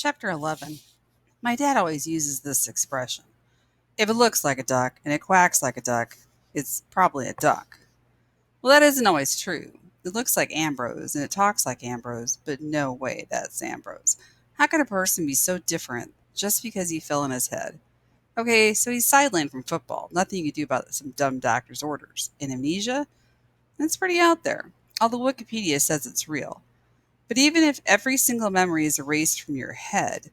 Chapter 11. My dad always uses this expression. If it looks like a duck and it quacks like a duck, it's probably a duck. Well, that isn't always true. It looks like Ambrose and it talks like Ambrose, but no way that's Ambrose. How could a person be so different just because he fell in his head? Okay, so he's sidelined from football. Nothing you can do about some dumb doctor's orders. And amnesia? That's pretty out there. Although Wikipedia says it's real. But even if every single memory is erased from your head,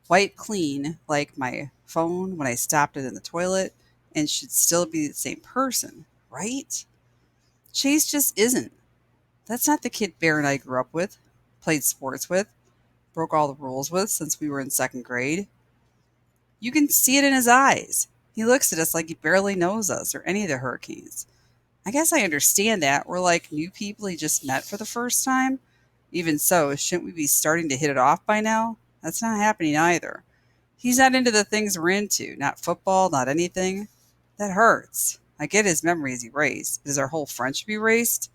wiped clean, like my phone when I stopped it in the toilet, and should still be the same person, right? Chase just isn't. That's not the kid Bear and I grew up with, played sports with, broke all the rules with since we were in second grade. You can see it in his eyes. He looks at us like he barely knows us or any of the hurricanes. I guess I understand that. We're like new people he just met for the first time. Even so, shouldn't we be starting to hit it off by now? That's not happening either. He's not into the things we're into, not football, not anything. That hurts. I get his memory is erased, but is our whole friendship erased?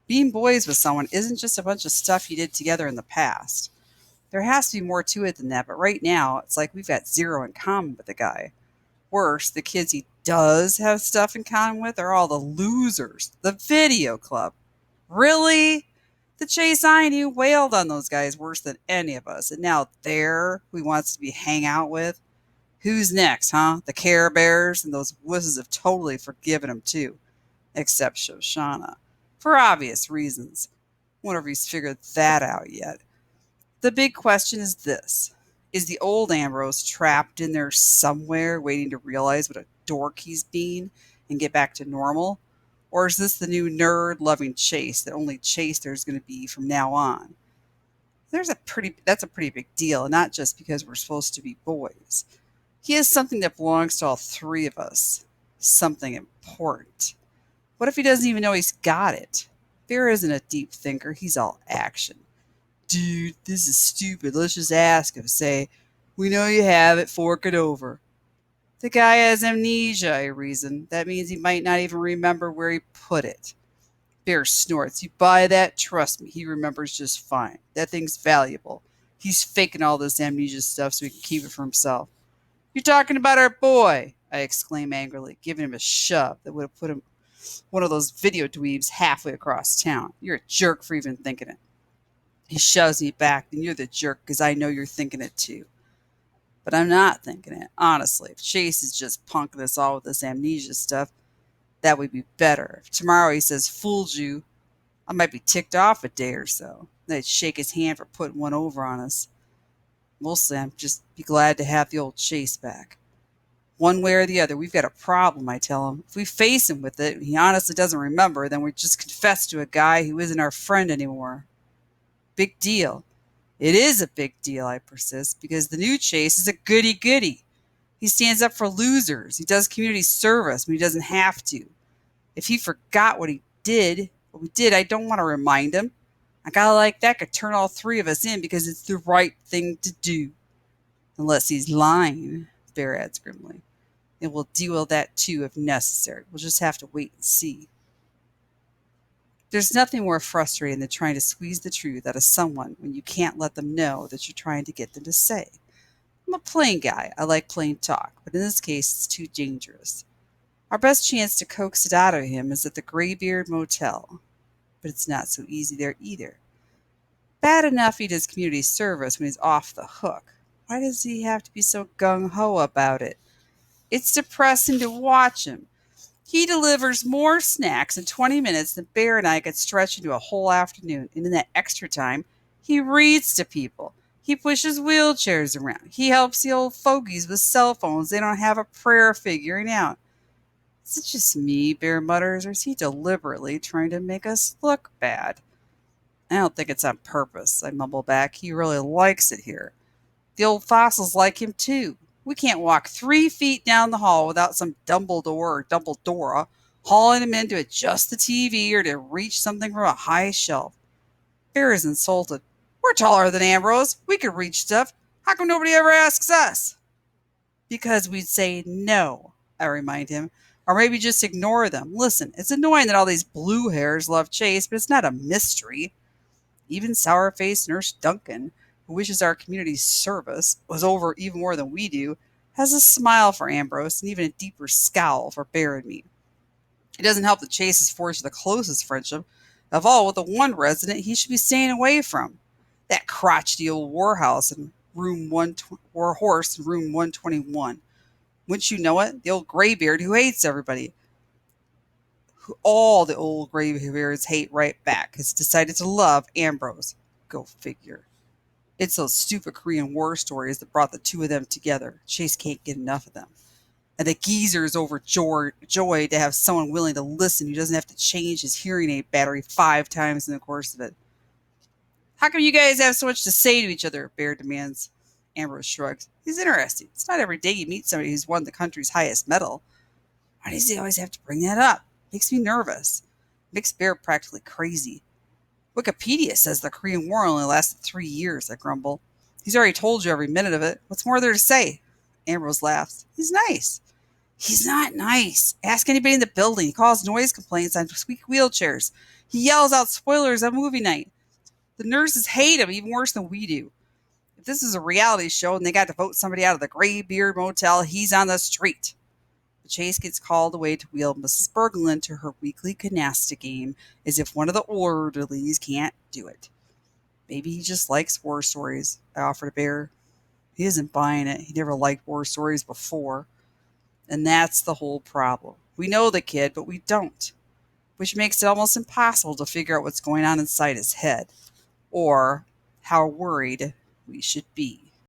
Being boys with someone isn't just a bunch of stuff you did together in the past. There has to be more to it than that, but right now, it's like we've got zero in common with the guy. Worse, the kids he does have stuff in common with are all the losers. The video club. Really? The Chase I knew wailed on those guys worse than any of us, and now they're who he wants to be hang out with. Who's next, huh? The Care Bears, and those wusses have totally forgiven him too, except Shoshana, for obvious reasons. Wonder if he's figured that out yet. The big question is this: is the old Ambrose trapped in there somewhere, waiting to realize what a dork he's been and get back to normal? Or is this the new nerd loving Chase that only Chase there's going to be from now on? That's a pretty big deal, and not just because we're supposed to be boys. He has something that belongs to all three of us. Something important. What if he doesn't even know he's got it? Bear isn't a deep thinker, he's all action. Dude, this is stupid. Let's just ask him. Say, we know you have it, fork it over. The guy has amnesia, I reason. That means he might not even remember where he put it. Bear snorts. You buy that? Trust me, he remembers just fine. That thing's valuable. He's faking all this amnesia stuff so he can keep it for himself. You're talking about our boy, I exclaim angrily, giving him a shove that would have put him one of those video dweebs halfway across town. You're a jerk for even thinking it. He shoves me back, and you're the jerk because I know you're thinking it too. But I'm not thinking it, honestly. If Chase is just punking us all with this amnesia stuff, that would be better. If tomorrow he says, fooled you, I might be ticked off a day or so. Then I'd shake his hand for putting one over on us. Mostly, I'm just be glad to have the old Chase back. One way or the other, we've got a problem, I tell him. If we face him with it and he honestly doesn't remember, then we just confess to a guy who isn't our friend anymore. Big deal. It is a big deal, I persist, because the new Chase is a goody-goody. He stands up for losers. He does community service when he doesn't have to. If he forgot what we did, I don't want to remind him. A guy like that could turn all three of us in because it's the right thing to do. Unless he's lying, Bear adds grimly. And we'll deal with that too if necessary. We'll just have to wait and see. There's nothing more frustrating than trying to squeeze the truth out of someone when you can't let them know that you're trying to get them to say. I'm a plain guy. I like plain talk, but in this case, it's too dangerous. Our best chance to coax it out of him is at the Graybeard Motel, but it's not so easy there either. Bad enough he does community service when he's off the hook. Why does he have to be so gung-ho about it? It's depressing to watch him. He delivers more snacks in 20 minutes than Bear and I could stretch into a whole afternoon. And in that extra time, he reads to people. He pushes wheelchairs around. He helps the old fogies with cell phones they don't have a prayer figuring out. Is it just me, Bear mutters, or is he deliberately trying to make us look bad? I don't think it's on purpose, I mumble back. He really likes it here. The old fossils like him too. We can't walk 3 feet down the hall without some Dumbledore or Dumbledora hauling him in to adjust the TV or to reach something from a high shelf. Bear is insulted. We're taller than Ambrose. We could reach stuff. How come nobody ever asks us? Because we'd say no, I remind him. Or maybe just ignore them. Listen, it's annoying that all these blue hairs love Chase, but it's not a mystery. Even sour-faced Nurse Duncan, who wishes our community's service was over even more than we do, has a smile for Ambrose and even a deeper scowl for Bear and me. It doesn't help that Chase has forged the closest friendship of all with the one resident he should be staying away from. That crotchety old warhouse in war horse in room 121. Wouldn't you know it? The old graybeard who hates everybody. Who all the old graybeards hate right back has decided to love Ambrose. Go figure. It's those stupid Korean War stories that brought the two of them together. Chase can't get enough of them. And the geezer is overjoyed to have someone willing to listen who doesn't have to change his hearing aid battery 5 times in the course of it. How come you guys have so much to say to each other? Bear demands. Ambrose shrugs. He's interesting. It's not every day you meet somebody who's won the country's highest medal. Why does he always have to bring that up? Makes me nervous. Makes Bear practically crazy. Wikipedia says the Korean War only lasted 3 years, I grumble. He's already told you every minute of it. What's more there to say? Ambrose laughs. He's nice. He's not nice. Ask anybody in the building. He calls noise complaints on squeak wheelchairs. He yells out spoilers on movie night. The nurses hate him even worse than we do. If this is a reality show and they got to vote somebody out of the Graybeard Motel, he's on the street. The Chase gets called away to wheel Mrs. Berglund to her weekly canasta game as if one of the orderlies can't do it. Maybe he just likes war stories, I offer to Bear. He isn't buying it. He never liked war stories before. And that's the whole problem. We know the kid, but we don't, which makes it almost impossible to figure out what's going on inside his head or how worried we should be.